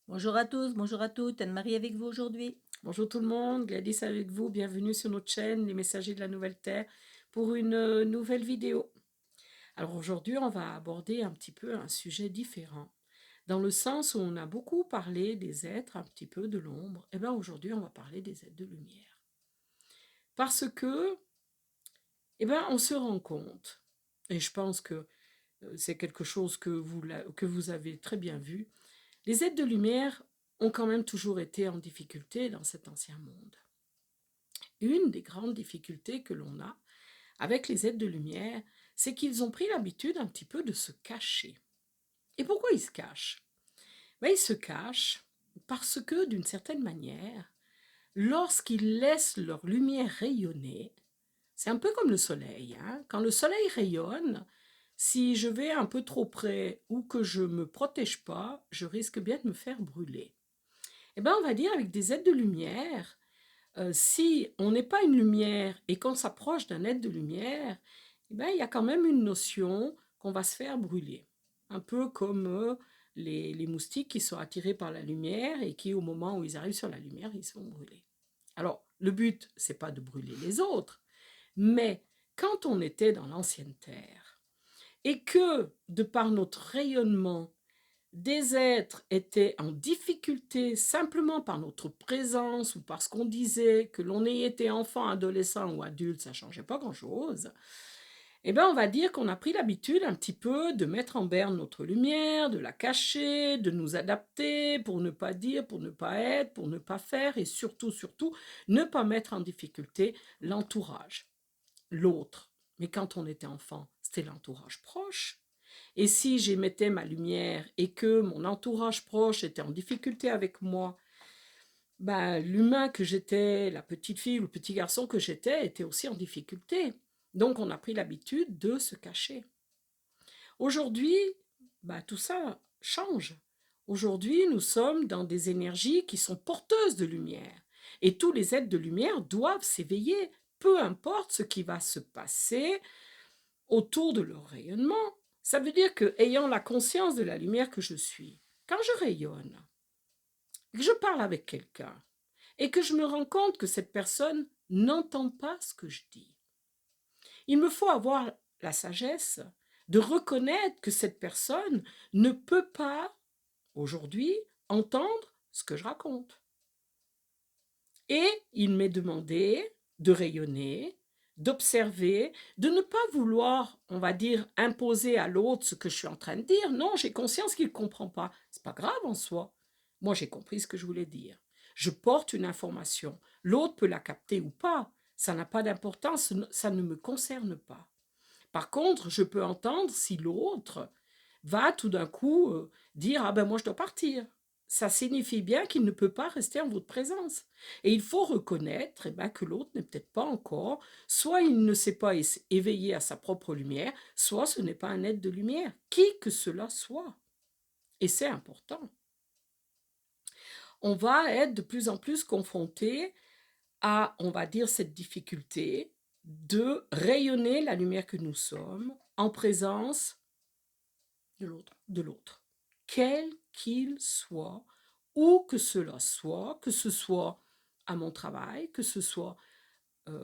Bonjour à tous, bonjour à toutes, Anne-Marie avec vous aujourd'hui. Bonjour tout le monde, Gladys avec vous, bienvenue sur notre chaîne Les Messagers de la Nouvelle Terre pour une nouvelle vidéo. Alors aujourd'hui on va aborder un petit peu un sujet différent, dans le sens où on a beaucoup parlé des êtres un petit peu de l'ombre, et bien aujourd'hui on va parler des êtres de lumière. Parce que, on se rend compte, et je pense que c'est quelque chose que vous avez très bien vu, les êtres de lumière ont quand même toujours été en difficulté dans cet ancien monde. Une des grandes difficultés que l'on a avec les êtres de lumière, c'est qu'ils ont pris l'habitude un petit peu de se cacher. Et pourquoi ils se cachent? Ils se cachent parce que, d'une certaine manière, lorsqu'ils laissent leur lumière rayonner, c'est un peu comme le soleil, hein. Quand le soleil rayonne, si je vais un peu trop près ou que je ne me protège pas, je risque bien de me faire brûler. On va dire avec des êtres de lumière, si on n'est pas une lumière et qu'on s'approche d'un être de lumière, il y a quand même une notion qu'on va se faire brûler. Un peu comme les moustiques qui sont attirés par la lumière et qui, au moment où ils arrivent sur la lumière, ils se font brûler. Alors, le but, c'est pas de brûler les autres, mais quand on était dans l'ancienne terre et que, de par notre rayonnement, des êtres étaient en difficulté simplement par notre présence ou parce qu'on disait que l'on ait été enfant, adolescent ou adulte, ça ne changeait pas grand-chose, on va dire qu'on a pris l'habitude un petit peu de mettre en berne notre lumière, de la cacher, de nous adapter pour ne pas dire, pour ne pas être, pour ne pas faire et surtout, surtout, ne pas mettre en difficulté l'entourage, l'autre. Mais quand on était enfant, c'était l'entourage proche. Et si j'émettais ma lumière et que mon entourage proche était en difficulté avec moi, l'humain que j'étais, la petite fille ou le petit garçon que j'étais, était aussi en difficulté. Donc on a pris l'habitude de se cacher. Aujourd'hui, tout ça change. Aujourd'hui, nous sommes dans des énergies qui sont porteuses de lumière. Et tous les êtres de lumière doivent s'éveiller, peu importe ce qui va se passer autour de leur rayonnement. Ça veut dire que, ayant la conscience de la lumière que je suis, quand je rayonne, que je parle avec quelqu'un et que je me rends compte que cette personne n'entend pas ce que je dis, il me faut avoir la sagesse de reconnaître que cette personne ne peut pas, aujourd'hui, entendre ce que je raconte. Et il m'est demandé de rayonner, d'observer, de ne pas vouloir, on va dire, imposer à l'autre ce que je suis en train de dire. Non, j'ai conscience qu'il ne comprend pas. C'est pas grave en soi. Moi, j'ai compris ce que je voulais dire. Je porte une information. L'autre peut la capter ou pas. Ça n'a pas d'importance, ça ne me concerne pas. Par contre, je peux entendre si l'autre va tout d'un coup dire: ah ben moi je dois partir. Ça signifie bien qu'il ne peut pas rester en votre présence. Et il faut reconnaître que l'autre n'est peut-être pas encore, soit il ne s'est pas éveillé à sa propre lumière, soit ce n'est pas un être de lumière, qui que cela soit. Et c'est important. On va être de plus en plus confronté à, on va dire, cette difficulté de rayonner la lumière que nous sommes en présence de l'autre, quel qu'il soit, où que cela soit, que ce soit à mon travail, que ce soit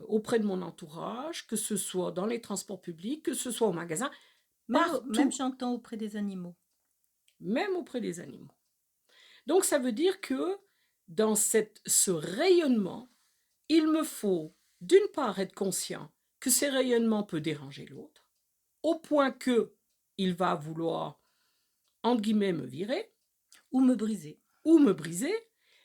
auprès de mon entourage, que ce soit dans les transports publics, que ce soit au magasin, Même partout, j'entends auprès des animaux. même auprès des animaux. Donc ça veut dire que dans ce rayonnement, il me faut d'une part être conscient que ces rayonnements peuvent déranger l'autre, au point que il va vouloir, entre guillemets, me virer, Ou me briser. ou me briser,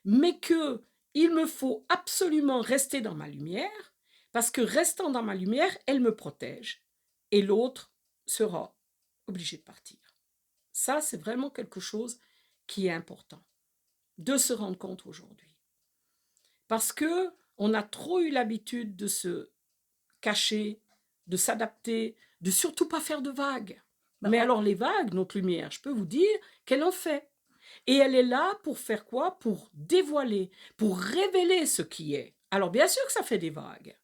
mais que il me faut absolument rester dans ma lumière, parce que restant dans ma lumière, elle me protège, et l'autre sera obligé de partir. Ça, c'est vraiment quelque chose qui est important de se rendre compte aujourd'hui. Parce que on a trop eu l'habitude de se cacher, de s'adapter, de surtout pas faire de vagues. Bah, Mais en- alors les vagues, notre lumière, je peux vous dire qu'elle en fait. Et elle est là pour faire quoi? Pour dévoiler, pour révéler ce qui est. Alors bien sûr que ça fait des vagues.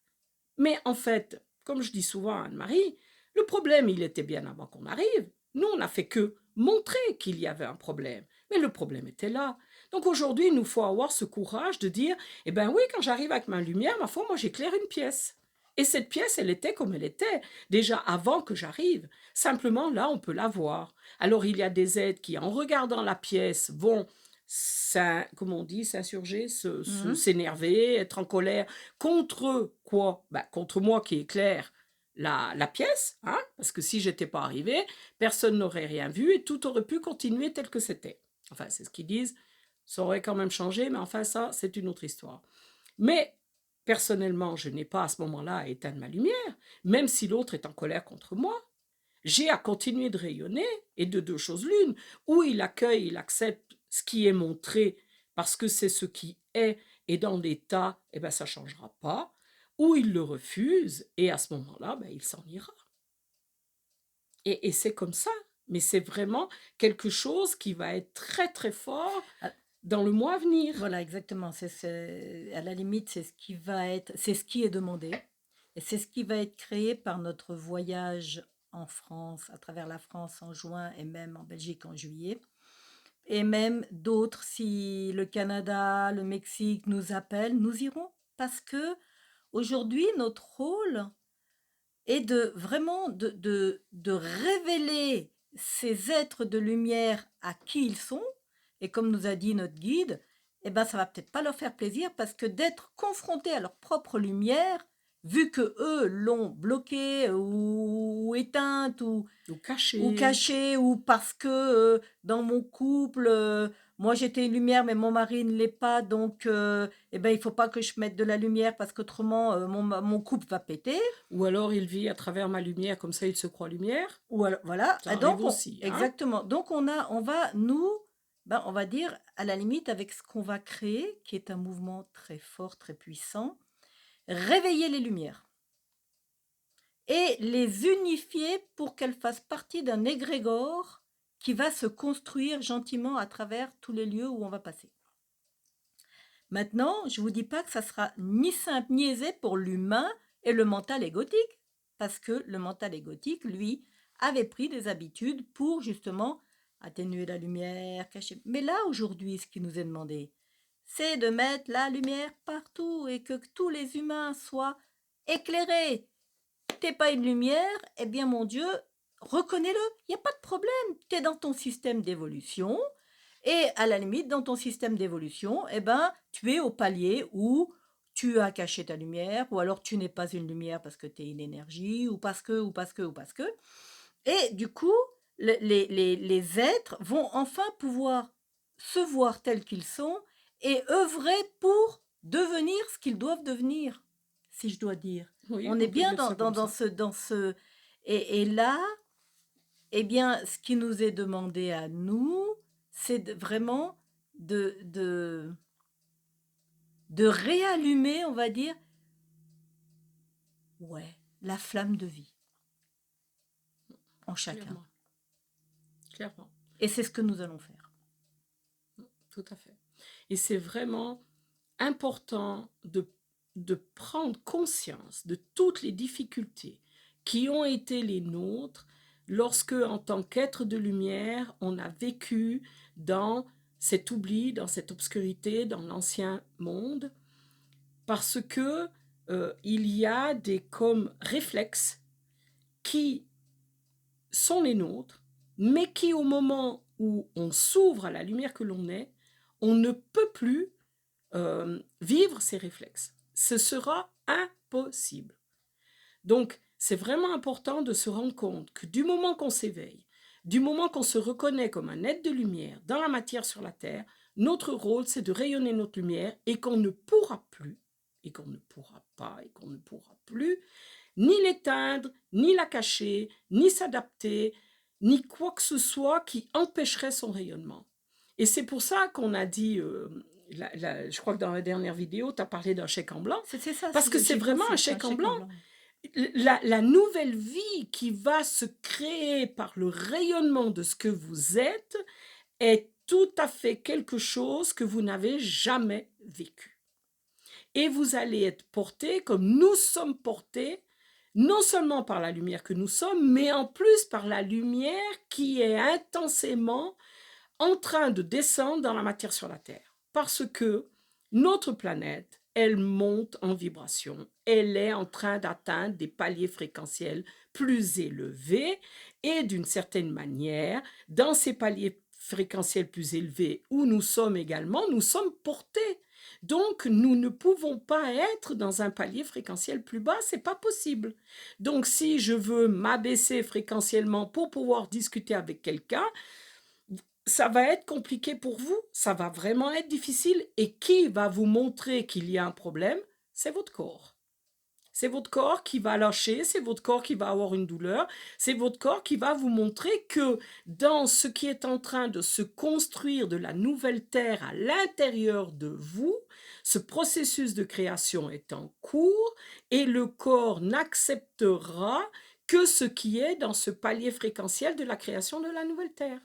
Mais en fait, comme je dis souvent à Anne-Marie, le problème, il était bien avant qu'on arrive. Nous, on n'a fait que montrer qu'il y avait un problème. Mais le problème était là. Donc aujourd'hui, il nous faut avoir ce courage de dire, eh bien oui, quand j'arrive avec ma lumière, ma foi, moi j'éclaire une pièce. Et cette pièce, elle était comme elle était, déjà avant que j'arrive. Simplement, là, on peut la voir. Alors, il y a des êtres qui, en regardant la pièce, vont, comment on dit, s'insurger, Mhm. s'énerver, être en colère. Contre quoi? Ben, contre moi qui éclaire la pièce, hein, parce que si j'étais pas arrivé, personne n'aurait rien vu et tout aurait pu continuer tel que c'était. Enfin, c'est ce qu'ils disent. Ça aurait quand même changé, mais enfin, ça, c'est une autre histoire. Mais personnellement, je n'ai pas à ce moment-là à éteindre ma lumière, même si l'autre est en colère contre moi. J'ai à continuer de rayonner, et de deux choses l'une, ou il accueille, il accepte ce qui est montré, parce que c'est ce qui est, et dans l'état, eh ben, ça ne changera pas, ou il le refuse, et à ce moment-là, ben, il s'en ira. Et c'est comme ça, mais c'est vraiment quelque chose qui va être très très fort Ah, dans le mois à venir. voilà, exactement. À la limite, c'est ce qui est demandé. Et c'est ce qui va être créé par notre voyage en France, à travers la France en juin et même en Belgique en juillet. Et même d'autres, si le Canada, le Mexique nous appellent, nous irons. Parce que aujourd'hui, notre rôle est de vraiment de révéler ces êtres de lumière à qui ils sont. Et comme nous a dit notre guide, eh ben, ça va peut-être pas leur faire plaisir parce que d'être confrontés à leur propre lumière, vu que eux l'ont bloquée ou éteinte Ou ou caché. cachée ou parce que dans mon couple, moi j'étais une lumière mais mon mari ne l'est pas donc eh ben, il faut pas que je mette de la lumière parce qu'autrement mon couple va péter. Ou alors il vit à travers ma lumière, comme ça il se croit lumière. Ou alors, voilà. Ça Et arrive donc, aussi, hein. exactement. Donc, on va, nous, ben, on va dire, à la limite, avec ce qu'on va créer, qui est un mouvement très fort, très puissant, réveiller les lumières et les unifier pour qu'elles fassent partie d'un égrégore qui va se construire gentiment à travers tous les lieux où on va passer. Maintenant, je ne vous dis pas que ça sera ni simple ni aisé pour l'humain et le mental égotique, parce que le mental égotique, lui, avait pris des habitudes pour justement atténuer la lumière, cacher. Mais là, aujourd'hui, ce qui nous est demandé, c'est de mettre la lumière partout et que tous les humains soient éclairés. T'es pas une lumière, eh bien mon Dieu, reconnais-le, il n'y a pas de problème, tu es dans ton système d'évolution, et à la limite, dans ton système d'évolution, eh ben, tu es au palier où tu as caché ta lumière, ou alors tu n'es pas une lumière parce que tu es une énergie, ou parce que, ou parce que, ou parce que. Et du coup, les êtres vont enfin pouvoir se voir tels qu'ils sont et œuvrer pour devenir ce qu'ils doivent devenir, si je dois dire. Oui, On est on peut bien dire ça comme ça. dans ce... Et là, eh bien, ce qui nous est demandé à nous, c'est vraiment de, de, de réallumer, on va dire, ouais, la flamme de vie en chacun. Clairement, clairement, Et c'est ce que nous allons faire. tout à fait. Et c'est vraiment important de prendre conscience de toutes les difficultés qui ont été les nôtres lorsque, en tant qu'être de lumière, on a vécu dans cet oubli, dans cette obscurité, dans l'ancien monde, parce que il y a des comme réflexes qui sont les nôtres, mais qui, au moment où on s'ouvre à la lumière que l'on est, on ne peut plus vivre ces réflexes. Ce sera impossible. Donc, c'est vraiment important de se rendre compte que du moment qu'on s'éveille, du moment qu'on se reconnaît comme un être de lumière dans la matière sur la Terre, notre rôle, c'est de rayonner notre lumière et qu'on ne pourra plus, et qu'on ne pourra pas, et qu'on ne pourra plus, ni l'éteindre, ni la cacher, ni s'adapter, ni quoi que ce soit qui empêcherait son rayonnement. Et c'est pour ça qu'on a dit, je crois que dans la dernière vidéo, tu as parlé d'un chèque en blanc, C'est ça, parce que c'est j'ai vraiment compris, un c'est un chèque en chèque en blanc. blanc. La nouvelle vie qui va se créer par le rayonnement de ce que vous êtes est tout à fait quelque chose que vous n'avez jamais vécu. Et vous allez être porté comme nous sommes portés, non seulement par la lumière que nous sommes, mais en plus par la lumière qui est intensément en train de descendre dans la matière sur la Terre. Parce que notre planète, elle monte en vibration. Elle est en train d'atteindre des paliers fréquentiels plus élevés et d'une certaine manière, dans ces paliers fréquentiels plus élevés où nous sommes également, nous sommes portés. Donc, nous ne pouvons pas être dans un palier fréquentiel plus bas, c'est pas possible. Donc, si je veux m'abaisser fréquentiellement pour pouvoir discuter avec quelqu'un, ça va être compliqué pour vous, ça va vraiment être difficile. Et qui va vous montrer qu'il y a un problème? C'est votre corps. C'est votre corps qui va lâcher, c'est votre corps qui va avoir une douleur, c'est votre corps qui va vous montrer que dans ce qui est en train de se construire de la nouvelle terre à l'intérieur de vous, ce processus de création est en cours et le corps n'acceptera que ce qui est dans ce palier fréquentiel de la création de la nouvelle terre.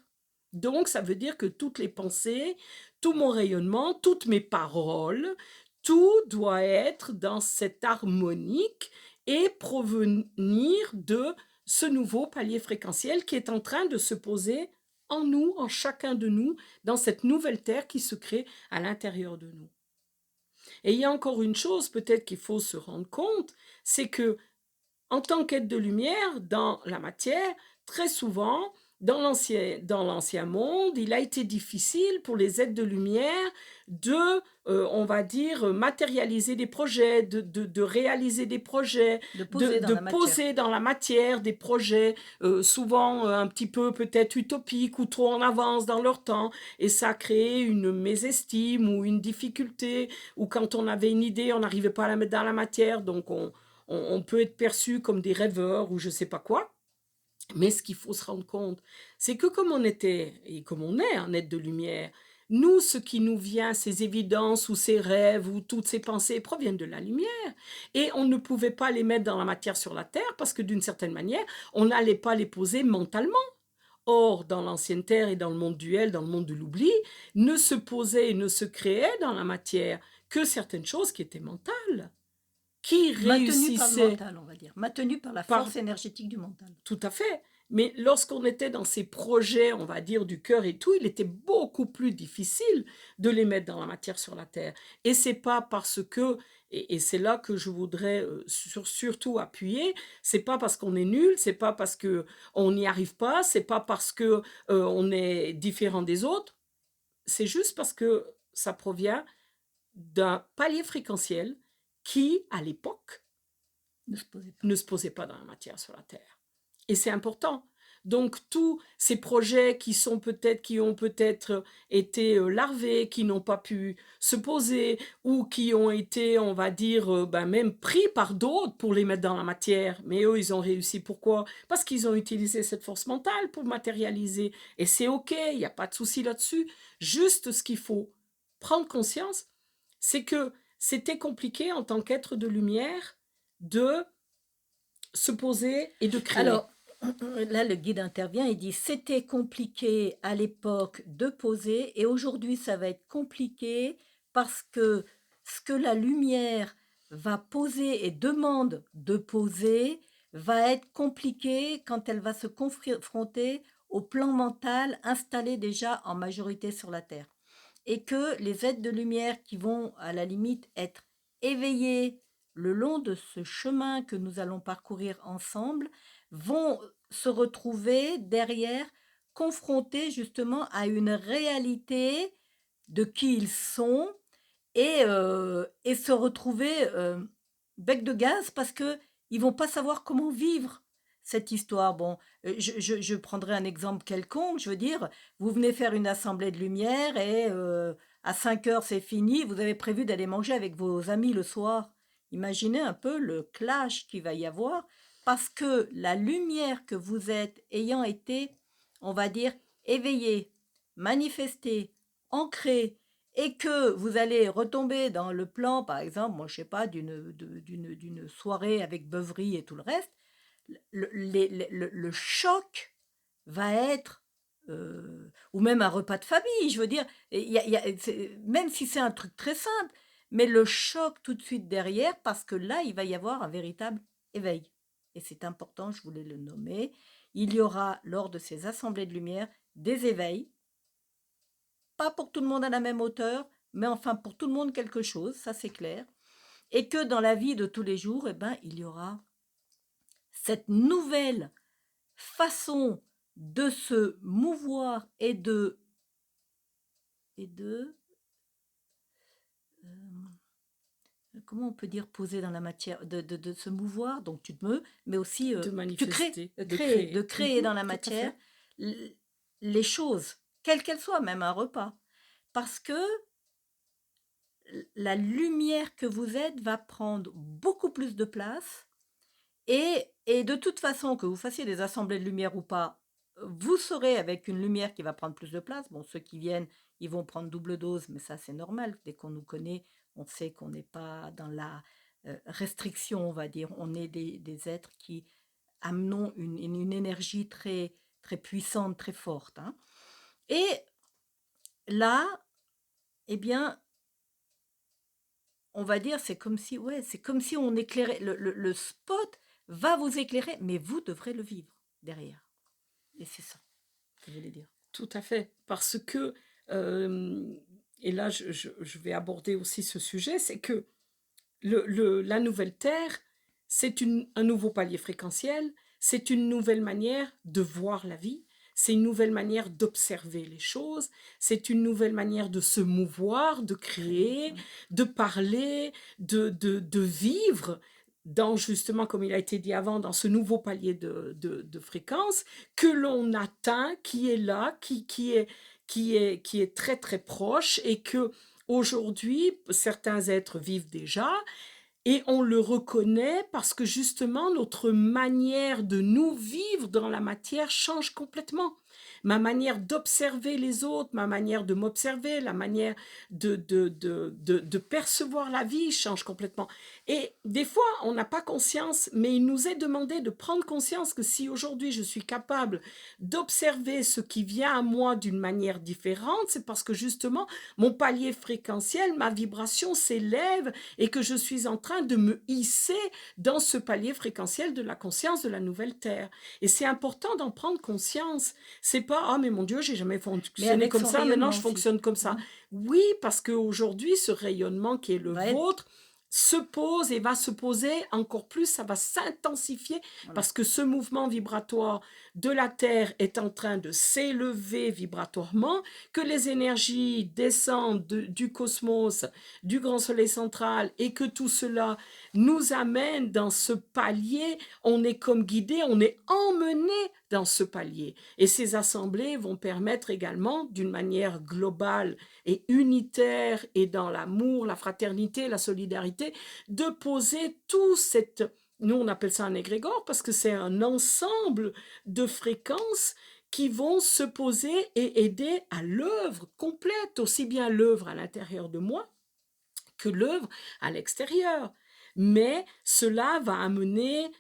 Donc, ça veut dire que toutes les pensées, tout mon rayonnement, toutes mes paroles, tout doit être dans cette harmonique et provenir de ce nouveau palier fréquentiel qui est en train de se poser en nous, en chacun de nous, dans cette nouvelle terre qui se crée à l'intérieur de nous. Et il y a encore une chose peut-être qu'il faut se rendre compte, c'est que en tant qu'être de lumière dans la matière, très souvent, dans l'ancien monde, il a été difficile pour les êtres de lumière de, on va dire, matérialiser des projets, de réaliser des projets, De poser dans de la matière. poser dans la matière des projets, souvent un petit peu peut-être utopiques ou trop en avance dans leur temps. Et ça a créé une mésestime ou une difficulté, ou quand on avait une idée, on n'arrivait pas à la mettre dans la matière, donc on peut être perçu comme des rêveurs ou je sais pas quoi. Mais ce qu'il faut se rendre compte, c'est que comme on était et comme on est un être de lumière, nous, ce qui nous vient, ces évidences ou ces rêves ou toutes ces pensées proviennent de la lumière. Et on ne pouvait pas les mettre dans la matière sur la terre parce que d'une certaine manière, on n'allait pas les poser mentalement. Or, dans l'ancienne terre et dans le monde duel, dans le monde de l'oubli, ne se posaient et ne se créaient dans la matière que certaines choses qui étaient mentales, qui Maintenu par le réussissaient mental, on va dire. Maintenu par la par force énergétique du mental. tout à fait. Mais lorsqu'on était dans ces projets, on va dire, du cœur et tout, il était beaucoup plus difficile de les mettre dans la matière sur la terre. Et c'est pas parce que, et c'est là que je voudrais surtout appuyer, c'est pas parce qu'on est nul, c'est pas parce que on n'y arrive pas, c'est pas parce que on est différent des autres, c'est juste parce que ça provient d'un palier fréquentiel qui, à l'époque, Ne se posez pas. ne se posait pas dans la matière sur la Terre. Et c'est important. Donc tous ces projets qui ont peut-être été larvés, qui n'ont pas pu se poser ou qui ont été, on va dire, même pris par d'autres pour les mettre dans la matière. Mais eux, ils ont réussi. Pourquoi? Parce qu'ils ont utilisé cette force mentale pour matérialiser. Et c'est OK, il n'y a pas de souci là-dessus. Juste ce qu'il faut prendre conscience, c'est que c'était compliqué en tant qu'être de lumière de se poser et de créer. Alors, là, le guide intervient et dit c'était compliqué à l'époque de poser et aujourd'hui ça va être compliqué parce que ce que la lumière va poser et demande de poser va être compliqué quand elle va se confronter au plan mental installé déjà en majorité sur la Terre. Et que les êtres de lumière qui vont à la limite être éveillés le long de ce chemin que nous allons parcourir ensemble vont se retrouver derrière confrontés justement à une réalité de qui ils sont et se retrouver bec de gaz parce que ils vont pas savoir comment vivre cette histoire. Bon, je prendrai un exemple quelconque, je veux dire, vous venez faire une assemblée de lumière et à 5 heures c'est fini, vous avez prévu d'aller manger avec vos amis le soir. Imaginez un peu le clash qu'il va y avoir parce que la lumière que vous êtes ayant été, on va dire, éveillée, manifestée, ancrée, et que vous allez retomber dans le plan, par exemple, moi je sais pas, d'une soirée avec beuverie et tout le reste, le choc va être, ou même un repas de famille, je veux dire, même si c'est un truc très simple, mais le choc tout de suite derrière, parce que là, il va y avoir un véritable éveil. Et c'est important, je voulais le nommer. Il y aura, lors de ces assemblées de lumière, des éveils, pas pour tout le monde à la même hauteur, mais enfin pour tout le monde quelque chose, ça c'est clair. Et que dans la vie de tous les jours, eh ben, il y aura cette nouvelle façon de se mouvoir et de comment on peut dire poser dans la matière, de se mouvoir, donc tu te meus, mais aussi De tu crées, manifester, de de créer. créer dans la Tout à matière fait. l- les choses, quelles qu'elles soient, même un repas. Parce que la lumière que vous êtes va prendre beaucoup plus de place. Et de toute façon, que vous fassiez des assemblées de lumière ou pas, vous serez avec une lumière qui va prendre plus de place. Bon, ceux qui viennent, ils vont prendre double dose, mais ça, c'est normal. Dès qu'on nous connaît, on sait qu'on n'est pas dans la restriction, on va dire. On est des êtres qui amenons une énergie très, très puissante, très forte, hein. Et là, eh bien, on va dire, c'est comme si, ouais, c'est comme si on éclairait. Le spot va vous éclairer, mais vous devrez le vivre derrière. Et c'est ça que je voulais dire. Tout à fait. Parce que, et là, je vais aborder aussi ce sujet, c'est que la nouvelle Terre, c'est un nouveau palier fréquentiel, c'est une nouvelle manière de voir la vie, c'est une nouvelle manière d'observer les choses, c'est une nouvelle manière de se mouvoir, de Créer, créer, ouais. de parler, de vivre dans justement, comme il a été dit avant, dans ce nouveau palier de fréquence que l'on atteint, qui est là, qui est très très proche et que aujourd'hui, certains êtres vivent déjà et on le reconnaît parce que justement notre manière de nous vivre dans la matière change complètement. Ma manière d'observer les autres, ma manière de m'observer, la manière de percevoir la vie change complètement. Et des fois, on n'a pas conscience, mais il nous est demandé de prendre conscience que si aujourd'hui je suis capable d'observer ce qui vient à moi d'une manière différente, c'est parce que justement mon palier fréquentiel, ma vibration s'élève et que je suis en train de me hisser dans ce palier fréquentiel de la conscience de la nouvelle Terre. Et c'est important d'en prendre conscience. C'est pas ah mais mon Dieu, j'ai jamais Mais fonctionné avec comme son ça, maintenant rayonnement je aussi. fonctionne comme ça. Mhm. Oui, parce qu'aujourd'hui, ce rayonnement qui est le Va être, vôtre se pose et va se poser encore plus, ça va s'intensifier voilà. parce que ce mouvement vibratoire de la Terre est en train de s'élever vibratoirement, que les énergies descendent du cosmos, du grand soleil central et que tout cela nous amène dans ce palier, on est comme guidé, on est emmené dans ce palier. Et ces assemblées vont permettre également, d'une manière globale et unitaire et dans l'amour, la fraternité, la solidarité, de poser tout cette... Nous, on appelle ça un égrégore parce que c'est un ensemble de fréquences qui vont se poser et aider à l'œuvre complète, aussi bien l'œuvre à l'intérieur de moi que l'œuvre à l'extérieur. Mais cela va amener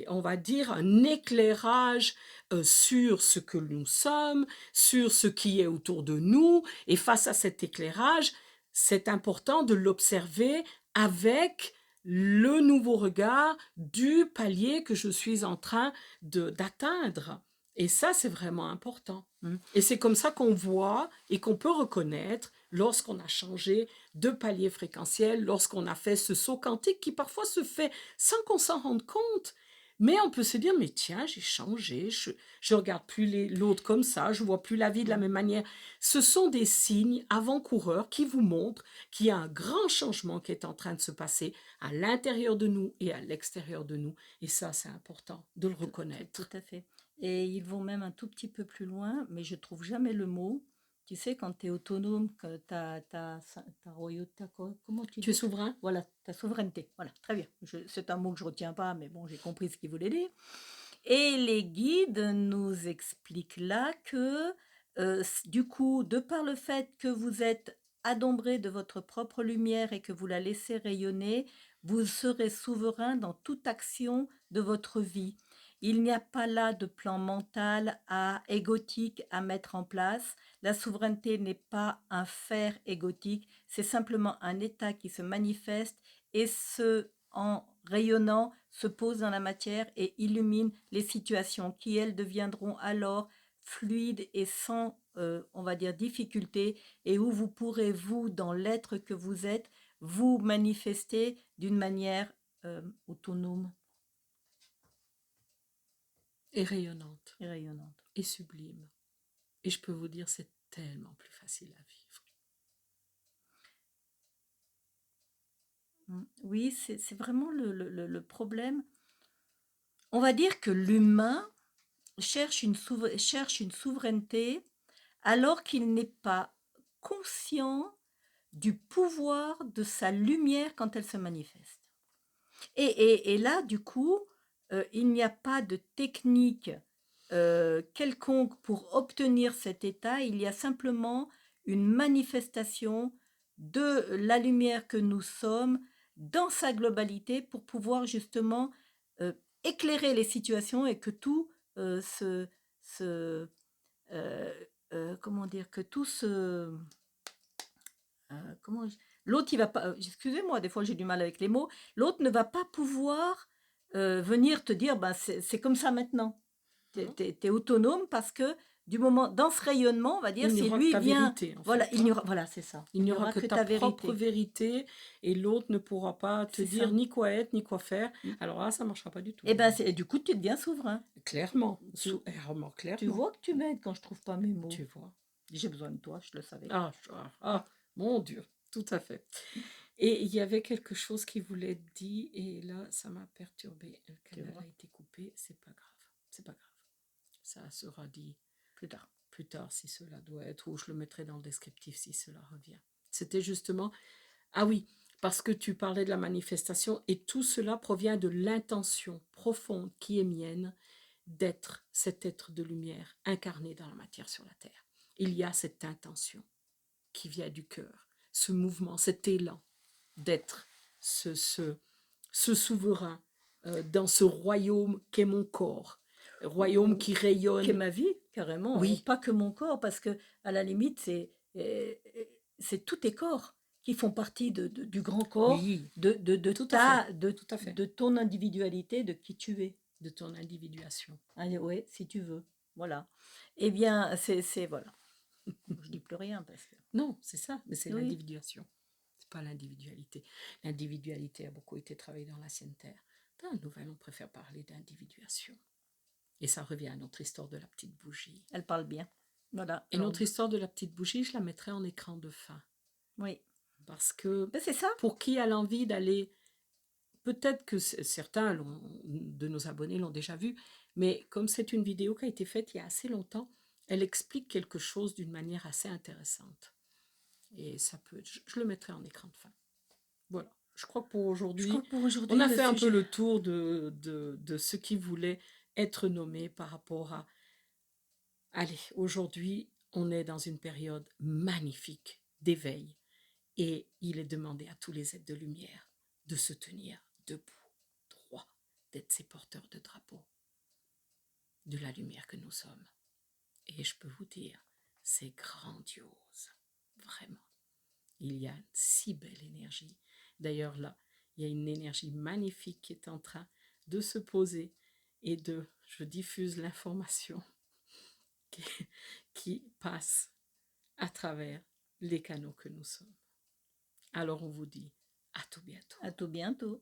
on va dire, un éclairage sur ce que nous sommes, sur ce qui est autour de nous. Et face à cet éclairage, c'est important de l'observer avec le nouveau regard du palier que je suis en train d'atteindre. Et ça, c'est vraiment important. Mm. Et c'est comme ça qu'on voit et qu'on peut reconnaître lorsqu'on a changé de palier fréquentiel, lorsqu'on a fait ce saut quantique qui parfois se fait sans qu'on s'en rende compte. Mais on peut se dire, mais tiens, j'ai changé, je regarde plus l'autre comme ça, je vois plus la vie de la Mm. même manière. Ce sont des signes avant-coureurs qui vous montrent qu'il y a un grand changement qui est en train de se passer à l'intérieur de nous et à l'extérieur de nous. Et ça, c'est important de le Tout reconnaître. à fait. Et ils vont même un tout petit peu plus loin, mais je trouve jamais le mot. Tu sais, quand tu es autonome, que ta royauté, comment tu Tu es dis? souverain? Voilà, ta souveraineté. Voilà, très bien. C'est un mot que je retiens pas, mais bon, j'ai compris ce qu'il voulait dire. Et les guides nous expliquent là que, du coup, de par le fait que vous êtes adombré de votre propre lumière et que vous la laissez rayonner, vous serez souverain dans toute action de votre vie. Il n'y a pas là de plan mental égotique à mettre en place. La souveraineté n'est pas un faire égotique, c'est simplement un état qui se manifeste et en rayonnant, se pose dans la matière et illumine les situations qui, elles, deviendront alors fluides et sans on va dire, difficultés et où vous pourrez, vous, dans l'être que vous êtes, vous manifester d'une manière autonome Et rayonnante, et rayonnante. et sublime. Et je peux vous dire, c'est tellement plus facile à vivre. Oui, c'est vraiment le problème. On va dire que l'humain cherche cherche une souveraineté alors qu'il n'est pas conscient du pouvoir de sa lumière quand elle se manifeste. Et là, du coup, il n'y a pas de technique quelconque pour obtenir cet état, il y a simplement une manifestation de la lumière que nous sommes dans sa globalité pour pouvoir justement euh, éclairer les situations et que tout se comment dire, que tout se comment l'autre il va pas excusez-moi, des fois j'ai du mal avec les mots, l'autre ne va pas pouvoir venir te dire ben c'est comme ça maintenant. Tu es autonome parce que du moment dans ce rayonnement, on va dire, Il n'y si aura que lui ta vient, vérité, en voilà, fait. il n'y aura, voilà, c'est ça. Il n'y aura que ta ta propre vérité. vérité et l'autre ne pourra pas te C'est dire ça. ni quoi être, ni quoi faire. Mm. Alors là, ça ne marchera pas du tout. Et ben du coup tu deviens souverain. Clairement, Tu, vraiment tu clairement. vois que tu m'aides quand je trouve pas mes mots. Tu vois. J'ai besoin de toi, je le savais. Mon Dieu, tout à fait. Et il y avait quelque chose qui voulait être dit et là, ça m'a perturbée. Le canal a été coupé, c'est pas grave. C'est pas grave. Ça sera dit Plus tard. Plus tard si cela doit être, ou je le mettrai dans le descriptif si cela revient. C'était justement, ah oui, parce que tu parlais de la manifestation et tout cela provient de l'intention profonde qui est mienne d'être cet être de lumière incarné dans la matière sur la terre. Il y a cette intention qui vient du cœur, ce mouvement, cet élan d'être ce souverain dans ce royaume qu'est mon corps, royaume qui rayonne. Qu'est ma vie, carrément. Oui. Et pas que mon corps, parce que à la limite, c'est tous tes corps qui font partie du grand corps, Oui, tout à fait. De ton individualité, de qui tu es. De ton individuation. Allez, oui, si tu veux. Voilà. Eh bien, c'est voilà. Je dis plus rien parce que. Non, c'est ça, mais c'est Oui. l'individuation. C'est pas l'individualité. L'individualité a beaucoup été travaillée dans l'ancienne terre. Dans la nouvelle, on préfère parler d'individuation. Et ça revient à notre histoire de la petite bougie. Elle parle bien. Voilà. Et notre histoire de la petite bougie, je la mettrai en écran de fin. Oui. Parce que c'est ça. Pour qui a l'envie d'aller, peut-être que certains de nos abonnés l'ont déjà vu, mais comme c'est une vidéo qui a été faite il y a assez longtemps, elle explique quelque chose d'une manière assez intéressante. Et ça peut, je le mettrai en écran de fin. Voilà. Je crois que pour aujourd'hui, on a fait un peu le tour de ce qui voulait être nommé par rapport à... Allez, aujourd'hui, on est dans une période magnifique d'éveil et il est demandé à tous les êtres de lumière de se tenir debout, droit, d'être ces porteurs de drapeau de la lumière que nous sommes. Et je peux vous dire, c'est grandiose, vraiment. Il y a une si belle énergie. D'ailleurs, là, il y a une énergie magnifique qui est en train de se poser et je diffuse l'information qui passe à travers les canaux que nous sommes. Alors on vous dit à tout bientôt. À tout bientôt.